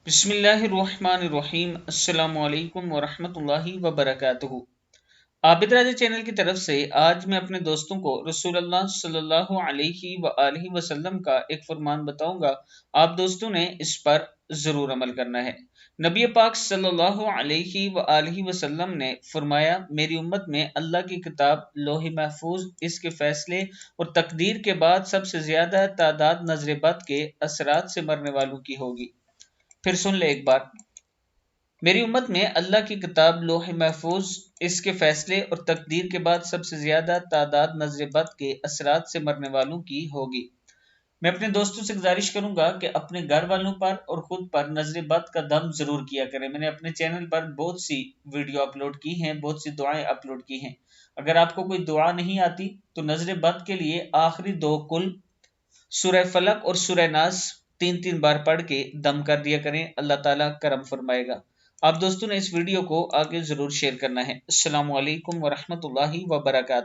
बिस्मिल्लाहिर्रहमानिर्रहीम। अस्सलामु अलैकुम वरहमतुल्लाहि वबरकातुहू। आबिद राजा चैनल की तरफ से आज मैं अपने दोस्तों को रसूलुल्लाह सल्लल्लाहु अलैहि वआलिहि वसल्लम का एक फरमान बताऊंगा। आप दोस्तों ने इस पर जरूर अमल करना है। नबी पाक सल्लल्लाहु अलैहि वआलिहि वसल्लम ने फरमाया, मेरी उम्मत में अल्लाह की किताब लोहे महफूज, इसके फैसले और तकदीर के बाद सबसे ज्यादा तादाद नजर बद के असरात से मरने वालों की होगी। फिर सुन ले एक बार। मेरी उम्मत में अल्लाह की किताब लोहे महफूज, इसके फैसले और तकदीर के बाद सबसे ज्यादा तादाद नजर बद के असरात से मरने वालों की होगी। मैं अपने दोस्तों से गुजारिश करूंगा कि अपने घर वालों पर और खुद पर नजर बद का दम जरूर किया करें। मैंने अपने चैनल पर बहुत सी वीडियो अपलोड की हैं, बहुत सी दुआएं अपलोड की हैं। अगर आपको कोई दुआ नहीं आती तो नजर बद के लिए आखिरी दो कुल सूरह फलक और सूरह नास तीन तीन बार पढ़ के दम कर दिया करें, अल्लाह ताला करम फरमाएगा। आप दोस्तों ने इस वीडियो को आगे जरूर शेयर करना है। अस्सलामु अलैकुम वरहमतुल्लाहि वबरकातुहू।